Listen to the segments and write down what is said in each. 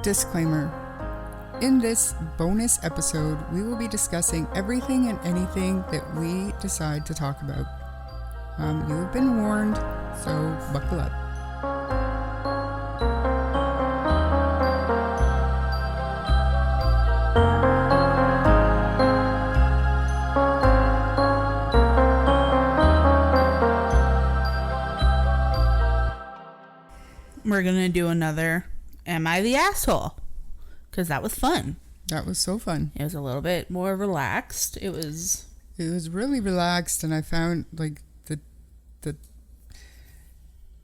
Disclaimer. In this bonus episode, we will be discussing everything and anything that we decide to talk about. You have been warned, so buckle up. We're going to do another Am I the Asshole? Because that was fun. That was so fun. It was a little bit more relaxed. It was really relaxed, and I found like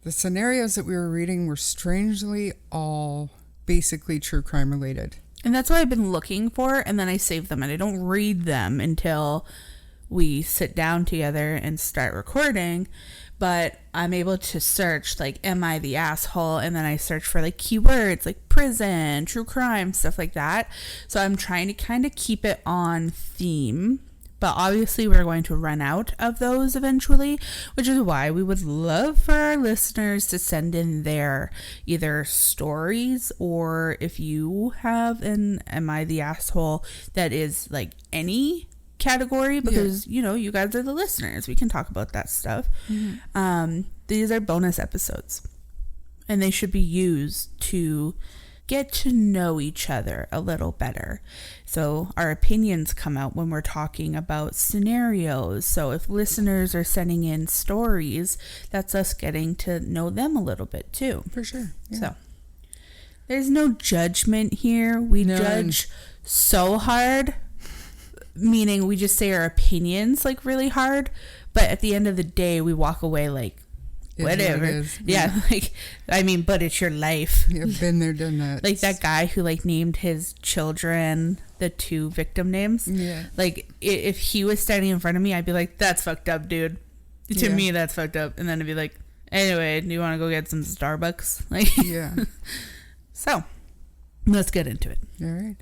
the scenarios that we were reading were strangely all basically true crime related. And that's what I've been looking for, and then I save them, and I don't read them until we sit down together and start recording. But I'm able to search, like, am I the asshole? And then I search for, like, keywords, like prison, true crime, stuff like that. So I'm trying to kind of keep it on theme. But obviously we're going to run out of those eventually, which is why we would love for our listeners to send in their either stories, or if you have an Am I the Asshole that is, like, any category, because you know, you guys are the listeners, we can talk about that stuff. These are bonus episodes, and they should be used to get to know each other a little better, so our opinions come out when we're talking about scenarios. So if listeners are sending in stories, that's us getting to know them a little bit too, For sure. So there's no judgment here. We judge so hard, meaning we just say our opinions like really hard, but at the end of the day we walk away like whatever. Like, I mean, but it's your life. You've been there, done that. Like that guy who like named his children the two victim names. Like if he was standing in front of me, I'd be like, that's fucked up, dude. To me, that's fucked up. And then I'd be like, anyway, do you want to go get some Starbucks? Like, so let's get into it. All right.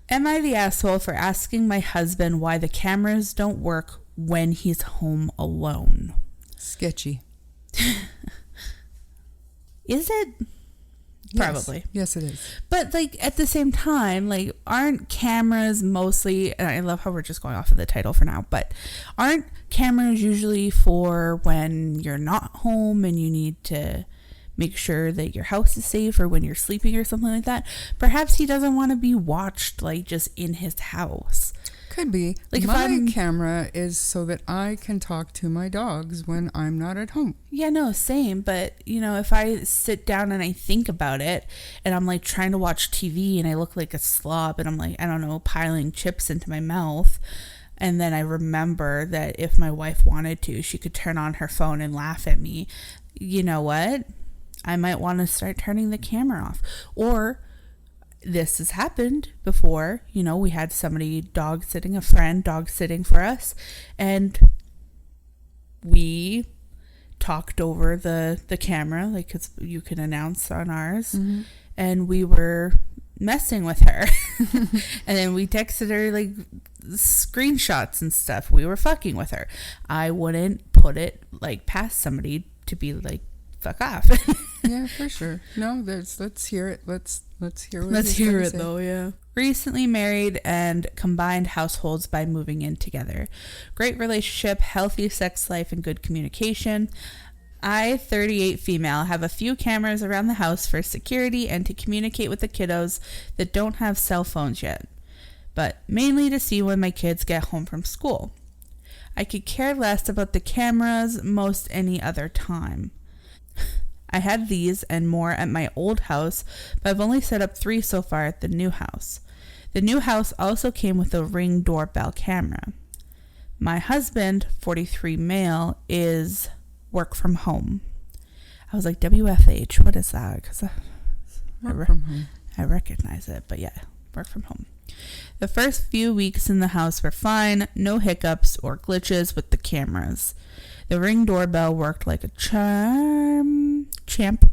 Am I the asshole for asking my husband why the cameras don't work when he's home alone? Sketchy. Is it? Probably. Yes, it is. But like at the same time, like, aren't cameras mostly, and I love how we're just going off of the title for now, but aren't cameras usually for when you're not home and you need to make sure that your house is safe, or when you're sleeping or something like that? Perhaps he doesn't want to be watched like just in his house. Could be. Like my camera is so that I can talk to my dogs when I'm not at home. Yeah, no, same. But you know, if I sit down and I think about it, and I'm like trying to watch TV and I look like a slob, and I'm like, I don't know, piling chips into my mouth, and then I remember that if my wife wanted to, she could turn on her phone and laugh at me. You know what? I might want to start turning the camera off. Or this has happened before. You know, we had somebody dog sitting for us, and we talked over the camera, like, 'cause you can announce on ours, and we were messing with her. And then we texted her like screenshots and stuff. We were fucking with her. I wouldn't put it like past somebody to be like, fuck off. Yeah, for sure. No, let's hear it. Let's hear what Let's hear it though. Yeah. Recently married and combined households by moving in together. Great relationship, healthy sex life, and good communication. I, 38 female, have a few cameras around the house for security and to communicate with the kiddos that don't have cell phones yet, but mainly to see when my kids get home from school. I could care less about the cameras most any other time. I had these and more at my old house, but I've only set up 3 so far at the new house. The new house also came with a Ring doorbell camera. My husband, 43 male, is work from home. I was like, WFH, what is that? Because I recognize it, but yeah, work from home. The first few weeks in the house were fine, no hiccups or glitches with the cameras. The Ring doorbell worked like a champ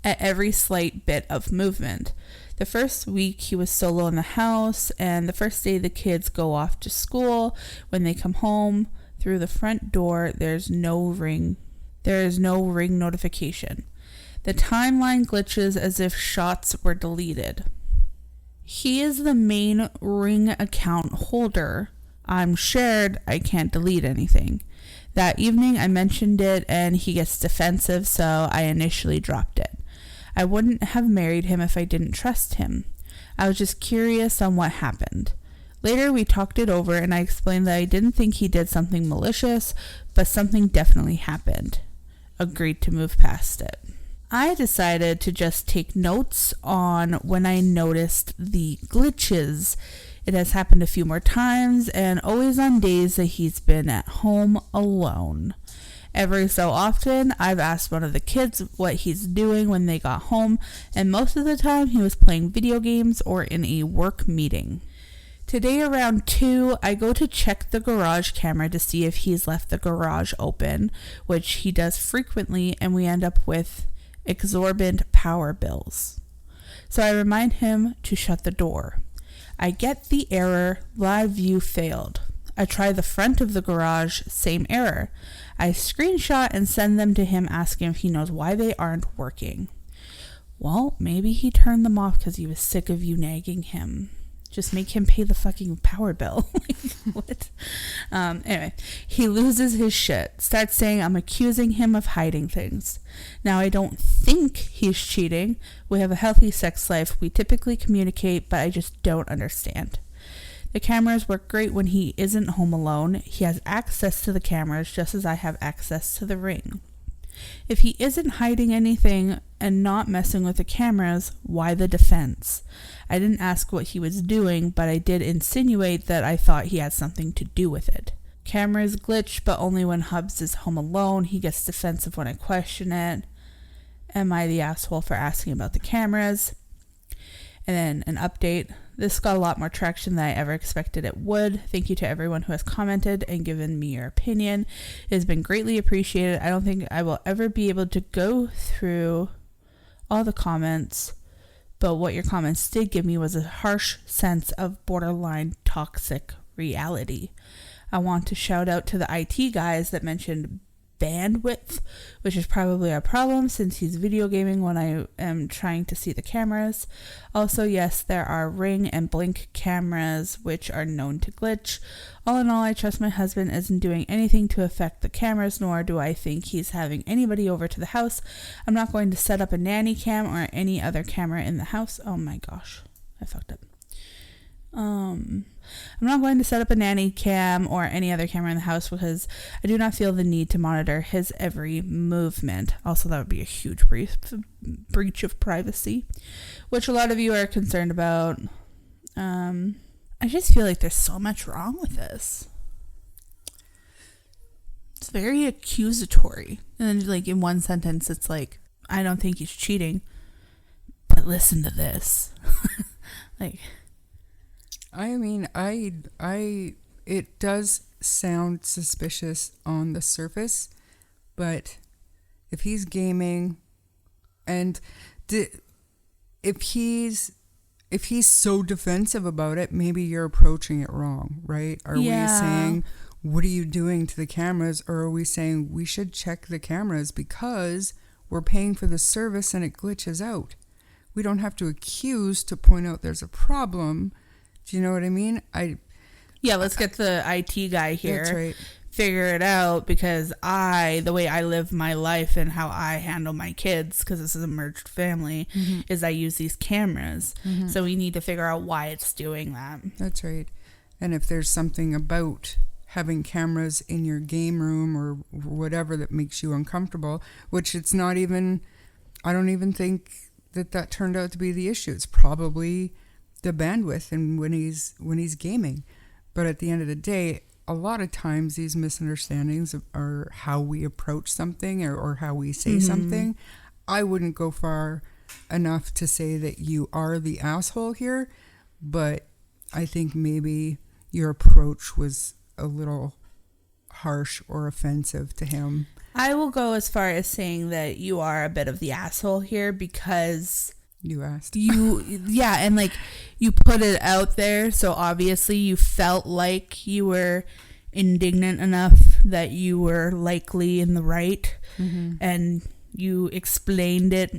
at every slight bit of movement. The first week he was solo in the house, and the first day the kids go off to school, when they come home through the front door, there is no ring notification. The timeline glitches as if shots were deleted. He is the main Ring account holder. I'm shared, I can't delete anything. That evening I mentioned it and he gets defensive, so I initially dropped it. I wouldn't have married him if I didn't trust him. I was just curious on what happened. Later we talked it over and I explained that I didn't think he did something malicious, but something definitely happened. Agreed to move past it. I decided to just take notes on when I noticed the glitches. It has happened a few more times and always on days that he's been at home alone. Every so often, I've asked one of the kids what he's doing when they got home, and most of the time he was playing video games or in a work meeting. Today around 2, I go to check the garage camera to see if he's left the garage open, which he does frequently, and we end up with exorbitant power bills. So I remind him to shut the door. I get the error, live view failed. I try the front of the garage, same error. I screenshot and send them to him asking if he knows why they aren't working. Well, maybe he turned them off because he was sick of you nagging him. Just make him pay the fucking power bill. What? Anyway, he loses his shit. Starts saying I'm accusing him of hiding things. Now, I don't think he's cheating. We have a healthy sex life. We typically communicate, but I just don't understand. The cameras work great when he isn't home alone. He has access to the cameras just as I have access to the Ring. If he isn't hiding anything and not messing with the cameras, why the defense? I didn't ask what he was doing, but I did insinuate that I thought he had something to do with it. Cameras glitch, but only when Hubs is home alone. He gets defensive when I question it. Am I the asshole for asking about the cameras? And then an update. This got a lot more traction than I ever expected it would. Thank you to everyone who has commented and given me your opinion. It has been greatly appreciated. I don't think I will ever be able to go through all the comments, but what your comments did give me was a harsh sense of borderline toxic reality. I want to shout out to the IT guys that mentioned bandwidth, which is probably a problem since he's video gaming when I am trying to see the cameras. Also, yes, there are Ring and Blink cameras which are known to glitch. All in all, I trust my husband isn't doing anything to affect the cameras, nor do I think he's having anybody over to the house. I'm not going to set up a nanny cam or any other camera in the house. Oh my gosh, I fucked up. I'm not going to set up a nanny cam or any other camera in the house because I do not feel the need to monitor his every movement. Also, that would be a huge breach of privacy, which a lot of you are concerned about. I just feel like there's so much wrong with this. It's very accusatory. And then, like, in one sentence, it's like, I don't think he's cheating, but listen to this. Like... I mean, it does sound suspicious on the surface, but if he's gaming and if he's so defensive about it, maybe you're approaching it wrong, right? Are we saying, what are you doing to the cameras? Or are we saying we should check the cameras because we're paying for the service and it glitches out? We don't have to accuse to point out there's a problem. Do you know what I mean? Let's get the IT guy here. That's right. Figure it out, because the way I live my life and how I handle my kids, because this is a merged family, is I use these cameras. So we need to figure out why it's doing that. That's right. And if there's something about having cameras in your game room or whatever that makes you uncomfortable, which it's not even, I don't even think that turned out to be the issue. It's probably the bandwidth and when he's gaming. But at the end of the day, a lot of times these misunderstandings are how we approach something or how we say something. I wouldn't go far enough to say that you are the asshole here, but I think maybe your approach was a little harsh or offensive to him. I will go as far as saying that you are a bit of the asshole here because... You asked. And like you put it out there, so obviously you felt like you were indignant enough that you were likely in the right, and You explained it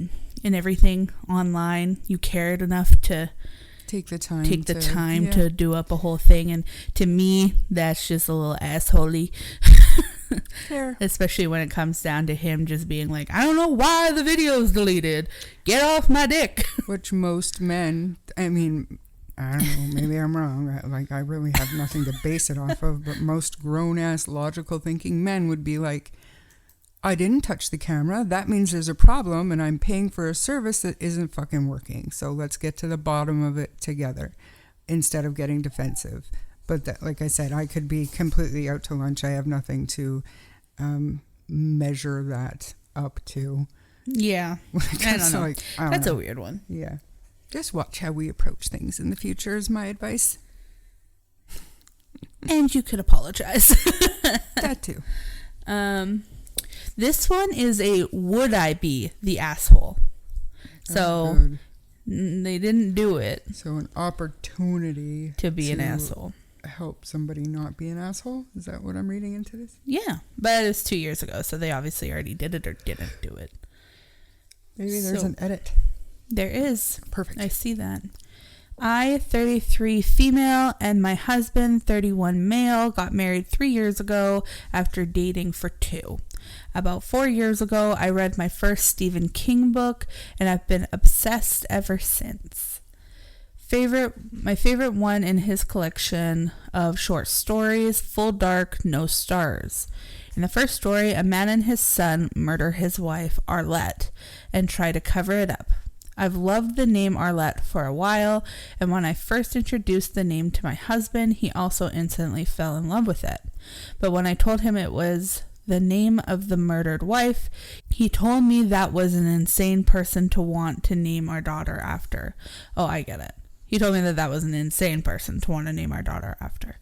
and everything online. You cared enough to take the time to do up a whole thing. And to me, that's just a little assholey. Fair. Especially when it comes down to him just being like, I don't know why the video's deleted. Get off my dick. Which most men, I mean, I don't know, maybe I'm wrong. I really have nothing to base it off of, but most grown-ass, logical thinking men would be like, I didn't touch the camera. That means there's a problem, and I'm paying for a service that isn't fucking working. So let's get to the bottom of it together instead of getting defensive. But that, like I said, I could be completely out to lunch. I have nothing to measure that up to. Yeah. I don't know. That's a weird one. Yeah. Just watch how we approach things in the future is my advice. And you could apologize. That too. This one is a would I be the asshole? So they didn't do it. So an opportunity to be an asshole. Help somebody not be an asshole? Is that what I'm reading into this? Yeah, but it's 2 years ago, so they obviously already did it or didn't do it. Maybe there's an edit. There is. Perfect. I see that. I, 33 female, and my husband, 31 male, got married 3 years ago after dating for 2. About 4 years ago, I read my first Stephen King book, and I've been obsessed ever since. My favorite one in his collection of short stories, Full Dark, No Stars. In the first story, a man and his son murder his wife, Arlette, and try to cover it up. I've loved the name Arlette for a while, and when I first introduced the name to my husband, he also instantly fell in love with it. But when I told him it was the name of the murdered wife, he told me that was an insane person to want to name our daughter after. Oh, I get it. He told me that was an insane person to want to name our daughter after.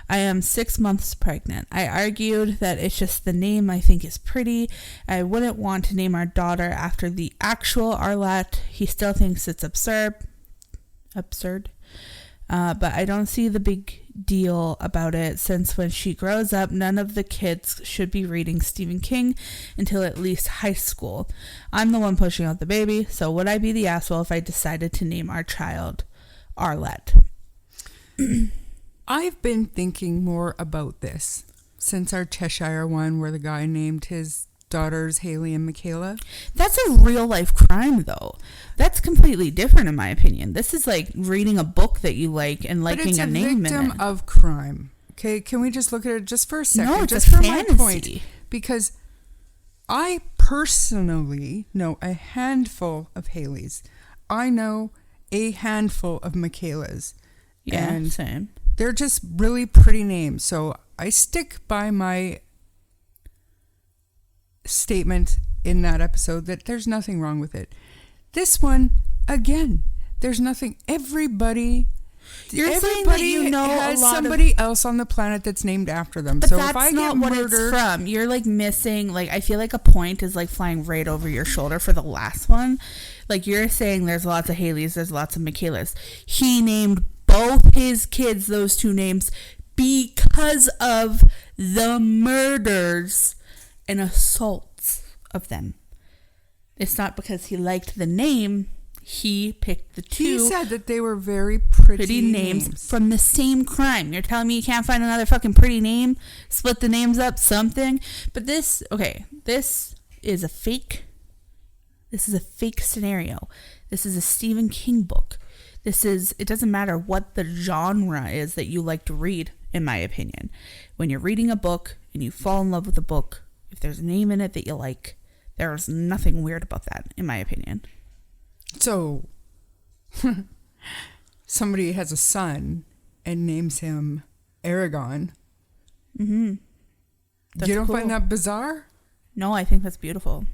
I am 6 months pregnant. I argued that it's just the name I think is pretty. I wouldn't want to name our daughter after the actual Arlette. He still thinks it's absurd. But I don't see the big deal about it, since when she grows up, none of the kids should be reading Stephen King until at least high school. I'm the one pushing out the baby, so would I be the asshole if I decided to name our child Arlette? I've been thinking more about this since our Cheshire one where the guy named his daughters Haley and Michaela. That's a real life crime though. That's completely different in my opinion. This is like reading a book that you like and liking a name in it. But it's a victim of crime. Okay, can we just look at it just for a second? No, it's just a for fantasy. My point. Because I personally know a handful of Haleys. I know a handful of Michaelas. Yeah, and same. They're just really pretty names. So I stick by my statement in that episode that there's nothing wrong with it. This one, again, there's nothing. Everybody saying that you know has somebody else on the planet that's named after them. But so that's if I not get what murdered, it's from. You're like missing, like, I feel like a point is like flying right over your shoulder for the last one. Like you're saying there's lots of Haleys, there's lots of Michaelas. He named both his kids those two names because of the murders and assaults of them. It's not because he liked the name. He picked the two. He said that they were very pretty names from the same crime. You're telling me you can't find another fucking pretty name? Split the names up, something? But this is a fake. This is a fake scenario. This is a Stephen King book. It doesn't matter what the genre is that you like to read, in my opinion. When you're reading a book and you fall in love with a book, if there's a name in it that you like, there's nothing weird about that, in my opinion. So, somebody has a son and names him Aragon. Mm-hmm. You don't find that bizarre? No, I think that's beautiful.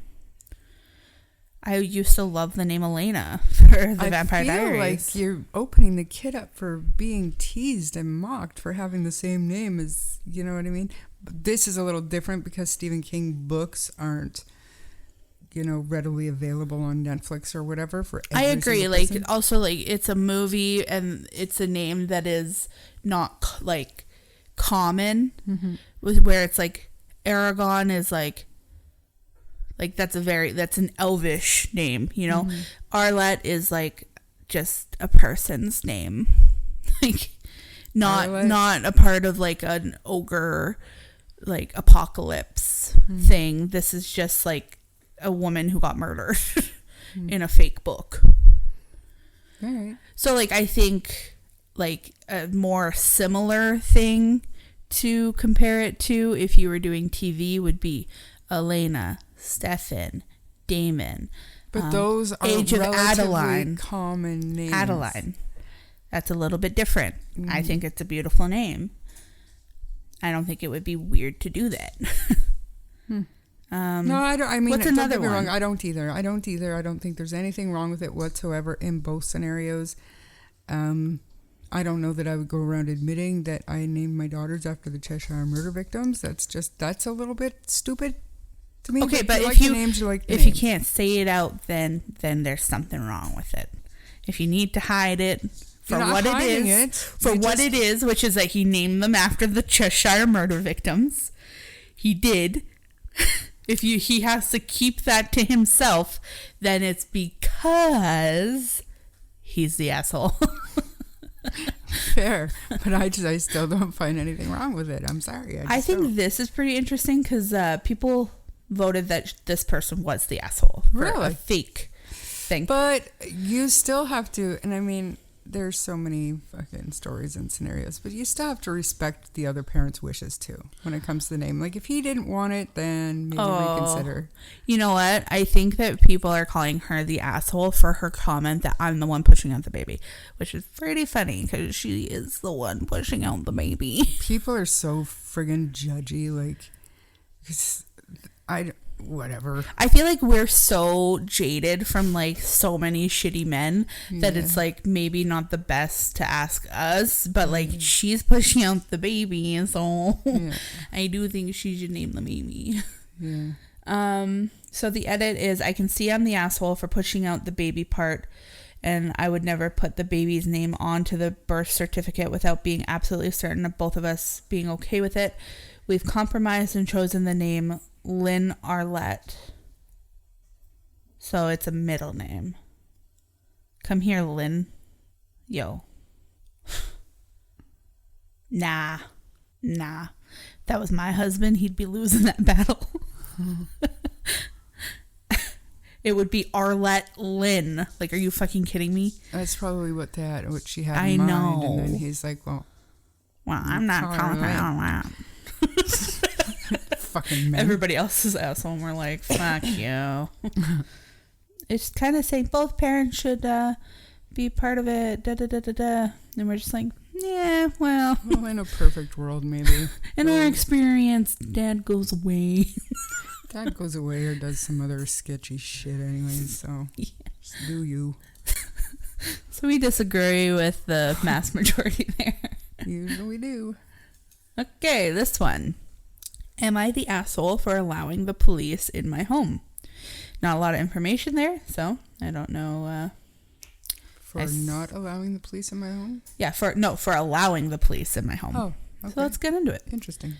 I used to love the name Elena for the Vampire Diaries. I feel like you're opening the kid up for being teased and mocked for having the same name as, you know what I mean? But this is a little different because Stephen King books aren't, readily available on Netflix or whatever for every I agree. Like, person. Also, it's a movie and it's a name that is not, common. Mm-hmm. Where it's, Aragon is, Like that's an elvish name, you know. Arlette is like just a person's name. Like not a part of like an ogre like apocalypse thing. This is just like a woman who got murdered in a fake book. All right. So like I think like a more similar thing to compare it to if you were doing TV would be Elena, Stefan, Damon. But those are Age of relatively Adeline. common names. Adeline. That's a little bit different. I think it's a beautiful name. I don't think it would be weird to do that. No, I don't. I mean, what's don't another get me wrong. one? I don't either. I don't think there's anything wrong with it whatsoever in both scenarios. I don't know that I would go around admitting that I named my daughters after the Cheshire murder victims. That's a little bit stupid to me. Okay, but if you can't say it out, then there's something wrong with it. If you need to hide it for what it is, which is that he named them after the Cheshire murder victims, he did. If he has to keep that to himself, then it's because he's the asshole. Fair, but I still don't find anything wrong with it. I'm sorry. I think this is pretty interesting because people voted that this person was the asshole for really a fake thing. But you still have to, and I mean, there's so many fucking stories and scenarios, but you still have to respect the other parent's wishes too when it comes to the name. Like if he didn't want it, then maybe reconsider. You know what? I think that people are calling her the asshole for her comment that I'm the one pushing out the baby, which is pretty funny because she is the one pushing out the baby. People are so friggin' judgy. Like, whatever. I feel like we're so jaded from like so many shitty men that it's like maybe not the best to ask us, but like she's pushing out the baby, so I do think she should name the baby. So the edit is, I can see I'm the asshole for pushing out the baby part, and I would never put the baby's name onto the birth certificate without being absolutely certain of both of us being okay with it. We've compromised and chosen the name Lynn Arlette. So it's a middle name. Come here, Lynn. Yo. Nah. That was my husband. He'd be losing that battle. It would be Arlette Lynn. Like, are you fucking kidding me? That's probably what she had in mind. know. And then he's like, well, I'm not calling her Arlette. Fucking men. Everybody else is asshole, and we're like, fuck you. It's kind of saying both parents should be part of it, da-da-da-da-da. And we're just like, yeah, well. Well, in a perfect world, maybe. In our experience, Dad goes away. Dad goes away or does some other sketchy shit anyway, so just do you. So we disagree with the mass majority there. Usually do. Okay, this one. Am I the asshole for allowing the police in my home? Not a lot of information there, so I don't know. For not allowing the police in my home? Yeah, for allowing the police in my home. Oh, okay. So let's get into it. Interesting.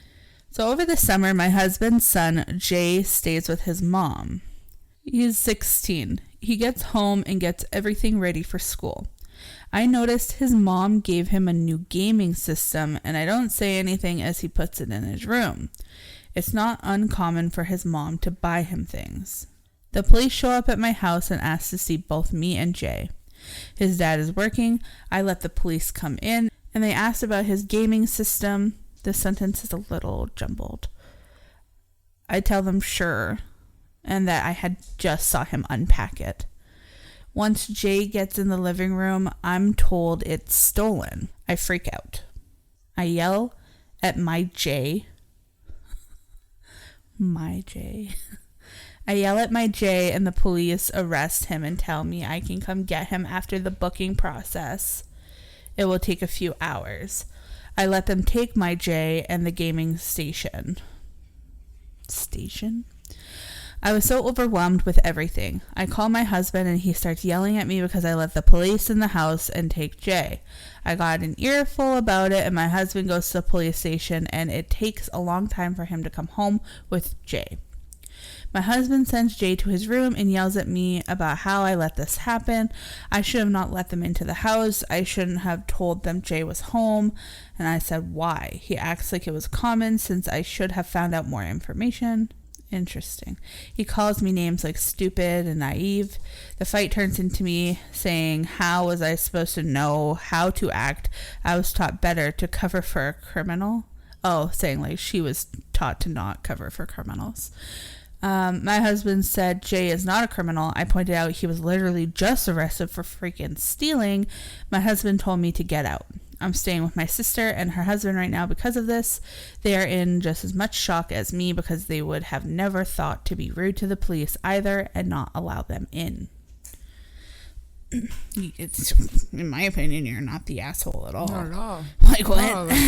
So over the summer, my husband's son, Jay, stays with his mom. He's 16. He gets home and gets everything ready for school. I noticed his mom gave him a new gaming system, and I don't say anything as he puts it in his room. It's not uncommon for his mom to buy him things. The police show up at my house and ask to see both me and Jay. His dad is working. I let the police come in, and they asked about his gaming system. This sentence is a little jumbled. I tell them sure, and that I had just saw him unpack it. Once Jay gets in the living room, I'm told it's stolen. I freak out. I yell at my Jay. I yell at my Jay, and the police arrest him and tell me I can come get him after the booking process. It will take a few hours. I let them take my Jay and the gaming station. I was so overwhelmed with everything. I call my husband and he starts yelling at me because I let the police in the house and take Jay. I got an earful about it, and my husband goes to the police station, and it takes a long time for him to come home with Jay. My husband sends Jay to his room and yells at me about how I let this happen. I should have not let them into the house. I shouldn't have told them Jay was home. And I said, why? He acts like it was common since I should have found out more information. Interesting. He calls me names like stupid and naive. The fight turns into me saying, how was I supposed to know how to act? I was taught better to cover for a criminal. Oh, saying like she was taught to not cover for criminals. My husband said Jay is not a criminal. I pointed out he was literally just arrested for freaking stealing. My husband told me to get out. I'm staying with my sister and her husband right now because of this. They are in just as much shock as me because they would have never thought to be rude to the police either and not allow them in. It's, in my opinion, you're not the asshole at all. Not at all. Like what? No, like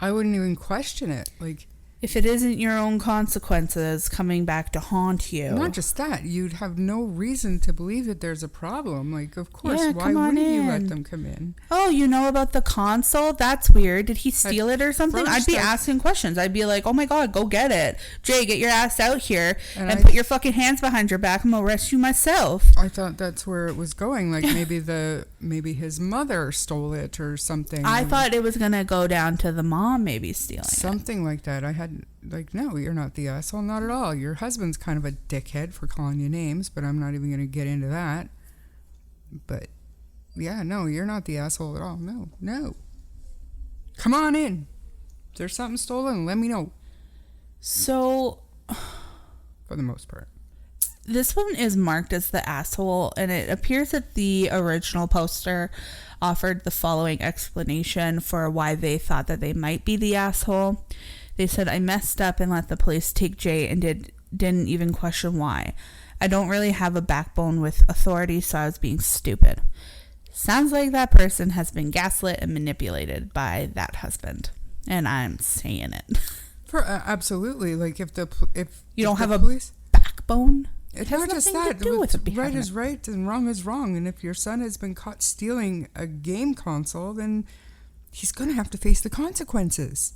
I wouldn't even question it. Like, if it isn't your own consequences coming back to haunt you. Not just that, you'd have no reason to believe that there's a problem. Like, of course, yeah, why wouldn't you let them come in? Oh, you know about the console? That's weird. Did he steal it or something? I'd be asking questions. I'd be like, oh my God, go get it. Jay, get your ass out here and put your fucking hands behind your back. I'm going to arrest you myself. I thought that's where it was going. Like maybe his mother stole it or something. I thought it was going to go down to the mom maybe stealing something like that. I had... Like, no, you're not the asshole. Not at all. Your husband's kind of a dickhead for calling you names, but I'm not even going to get into that. But, yeah, no, you're not the asshole at all. No. Come on in. If there's something stolen, let me know. So... For the most part. This one is marked as the asshole, and it appears that the original poster offered the following explanation for why they thought that they might be the asshole. They said, I messed up and let the police take Jay and didn't even question why. I don't really have a backbone with authority, so I was being stupid. Sounds like that person has been gaslit and manipulated by that husband. And I'm saying it. Absolutely. Like, if you don't have police, a backbone, it has nothing to do with it. Right is right and wrong is wrong. And if your son has been caught stealing a game console, then he's going to have to face the consequences.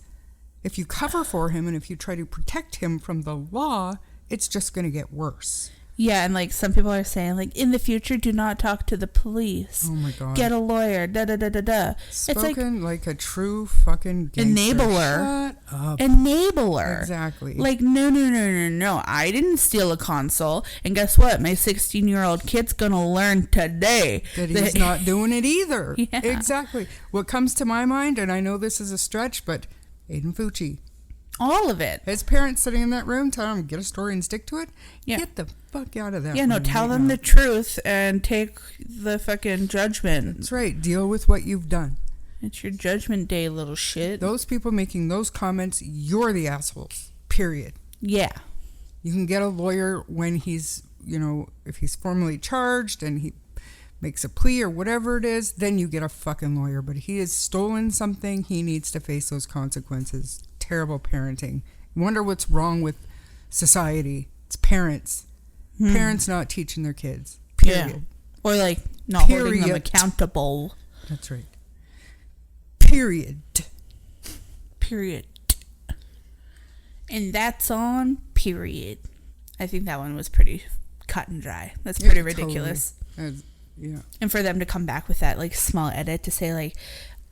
If you cover for him and if you try to protect him from the law, it's just going to get worse. Yeah, and like some people are saying, like, in the future, do not talk to the police. Oh my God. Get a lawyer. Da-da-da-da-da. Spoken like a true fucking gangster. Enabler. Shut up. Enabler. Exactly. Like, no. I didn't steal a console. And guess what? My 16-year-old kid's going to learn today. That he's not doing it either. Yeah. Exactly. What comes to my mind, and I know this is a stretch, but Aiden Fucci. All of it. His parents sitting in that room telling him, get a story and stick to it. Yeah. Get the fuck out of that room. Yeah, no, tell them the truth and take the fucking judgment. That's right. Deal with what you've done. It's your judgment day, little shit. Those people making those comments, you're the assholes. Period. Yeah. You can get a lawyer when he's, if he's formally charged and he makes a plea or whatever it is, then you get a fucking lawyer. But he has stolen something, he needs to face those consequences. Terrible parenting. Wonder what's wrong with society. It's parents. Parents not teaching their kids. Period. Yeah. Or like not holding them accountable. That's right. Period. And that's on period. I think that one was pretty cut and dry. That's pretty ridiculous. Totally. Yeah. And for them to come back with that like small edit to say like,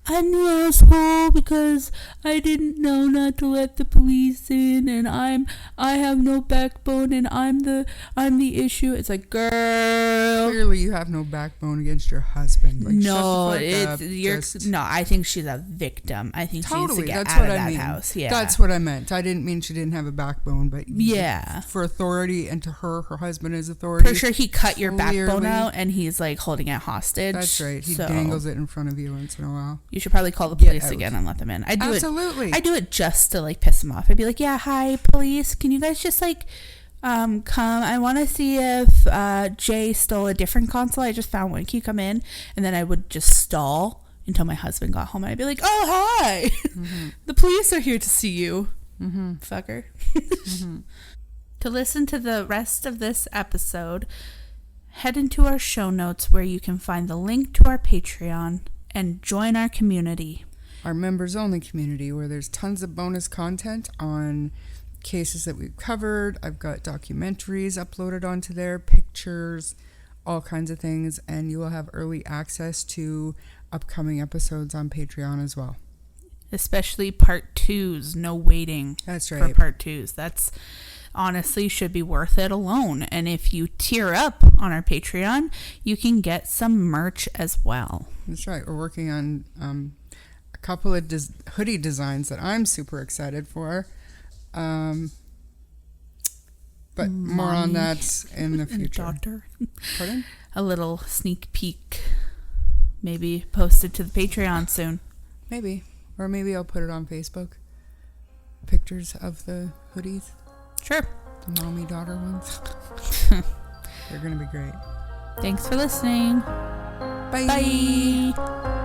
I'm the asshole because I didn't know not to let the police in, and I have no backbone, and I'm the issue. It's like, girl, clearly you have no backbone against your husband. Like, no, I think she's a victim. I think she needs to get out of that house. Yeah, that's what I meant. I didn't mean she didn't have a backbone, but yeah, for authority, and to her husband is authority. For sure, he cut your backbone out, and he's like holding it hostage. That's right. He dangles it in front of you once in a while. You should probably call the police again and let them in. Absolutely. I do it just to like piss them off. I'd be like, yeah, hi, police. Can you guys just like come? I want to see if Jay stole a different console. I just found one. Can you come in? And then I would just stall until my husband got home. And I'd be like, oh, hi. Mm-hmm. The police are here to see you. Mm-hmm. Fucker. Mm-hmm. To listen to the rest of this episode, head into our show notes where you can find the link to our Patreon and join our community. Our members only community where there's tons of bonus content on cases that we've covered. I've got documentaries uploaded onto there, pictures, all kinds of things, and you will have early access to upcoming episodes on Patreon as well. Especially part 2s. No waiting. That's For right. part 2s. That's honestly should be worth it alone. And if you tier up on our Patreon, you can get some merch as well. That's right. We're working on a couple of hoodie designs that I'm super excited for. But more on that in the future. Daughter. Pardon? A little sneak peek. Maybe posted to the Patreon soon. Maybe. Or maybe I'll put it on Facebook. Pictures of the hoodies. Sure. The mommy-daughter ones. They're going to be great. Thanks for listening. Bye. Bye.